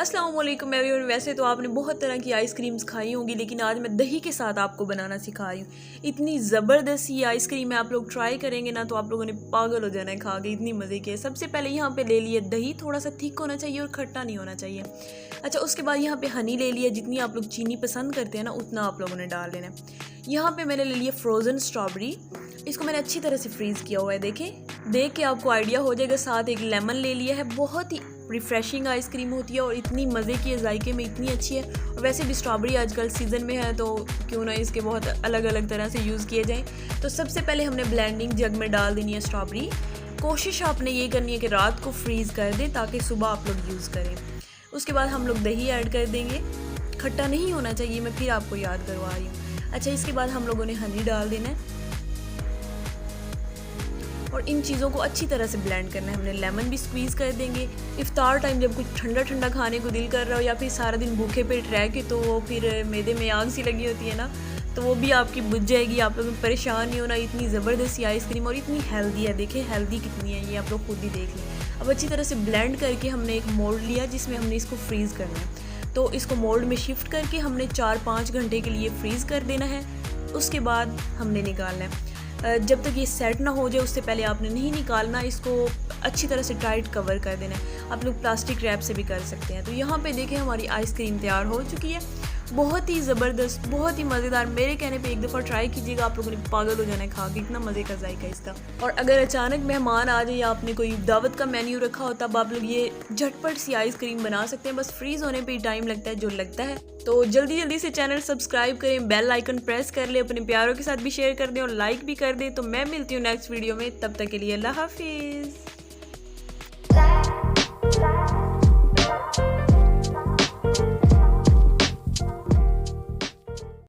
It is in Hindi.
अस्सलाम वालेकुम एवरीवन। वैसे तो आपने बहुत तरह की आइसक्रीम्स खाई होंगी, लेकिन आज मैं दही के साथ आपको बनाना सिखा रही हूँ। इतनी ज़बरदस्त ये आइसक्रीम है, आप लोग ट्राई करेंगे ना तो आप लोगों ने पागल हो जाना है खा के, इतनी मज़े की है। सबसे पहले यहाँ पे ले लिया दही, थोड़ा सा थिक होना चाहिए और खट्टा नहीं होना चाहिए। अच्छा, उसके बाद यहाँ पे हनी ले लिया, जितनी आप लोग चीनी पसंद करते हैं ना उतना आप लोगों ने डाल लेना है। यहाँ पे मैंने ले लिया फ्रोज़न स्ट्रॉबेरी, इसको मैंने अच्छी तरह से फ्रीज़ किया हुआ है। देख के आपको आइडिया हो जाएगा। साथ एक लेमन ले लिया है, बहुत ही रिफ़्रेशिंग आइसक्रीम होती है और इतनी मज़े की है, जायके में इतनी अच्छी है। और वैसे भी स्ट्रॉबेरी आजकल सीज़न में है तो क्यों ना इसके बहुत अलग अलग तरह से यूज़ किए जाएँ। तो सबसे पहले हमने ब्लेंडिंग जग में डाल देनी है स्ट्रॉबेरी। कोशिश आपने ये करनी है कि रात को फ्रीज़ कर दें ताकि सुबह आप लोग यूज़ करें। उसके बाद हम लोग दही ऐड कर देंगे, खट्टा नहीं होना चाहिए, मैं फिर आपको याद करवा रही हूँ। अच्छा, इसके बाद हम लोगों ने हनी डाल देना है और इन चीज़ों को अच्छी तरह से ब्लेंड करना है। हमने लेमन भी स्क्वीज़ कर देंगे। इफ्तार टाइम जब कुछ ठंडा ठंडा खाने को दिल कर रहा हो या फिर सारा दिन भूखे पेट रह के तो फिर मैदे में आग सी लगी होती है ना, तो वो भी आपकी बुझ जाएगी। आप लोग परेशान नहीं होना। इतनी ज़बरदस्त आइसक्रीम और इतनी हेल्दी है, देखें हेल्दी कितनी है, ये आप लोग खुद ही देख लें। अब अच्छी तरह से ब्लेंड करके हमने एक मोल्ड लिया जिसमें हमने इसको फ्रीज़ करना है। तो इसको मोल्ड में शिफ्ट करके हमने 4-5 घंटे के लिए फ्रीज़ कर देना है। उसके बाद हमने निकालना है। जब तक ये सेट ना हो जाए उससे पहले आपने नहीं निकालना, इसको अच्छी तरह से टाइट कवर कर देना है। आप लोग प्लास्टिक रैप से भी कर सकते हैं। तो यहाँ पे देखें हमारी आइसक्रीम तैयार हो चुकी है, बहुत ही ज़बरदस्त, बहुत ही मज़ेदार। मेरे कहने पे एक दफ़ा ट्राई कीजिएगा, आप लोगों ने पागल हो जाना है खा के, इतना मज़े का जायका इसका। और अगर अचानक मेहमान आ जाए या आपने कोई दावत का मेन्यू रखा हो तब आप लोग ये झटपट सी आइसक्रीम बना सकते हैं। बस फ्रीज़ होने पे ही टाइम लगता है जो लगता है। तो जल्दी जल्दी से चैनल सब्सक्राइब करें, बेल आइकन प्रेस कर लें, अपने प्यारों के साथ भी शेयर कर दें और लाइक भी कर दें। तो मैं मिलती हूँ नेक्स्ट वीडियो में, तब तक के लिए अल्लाह हाफिज़।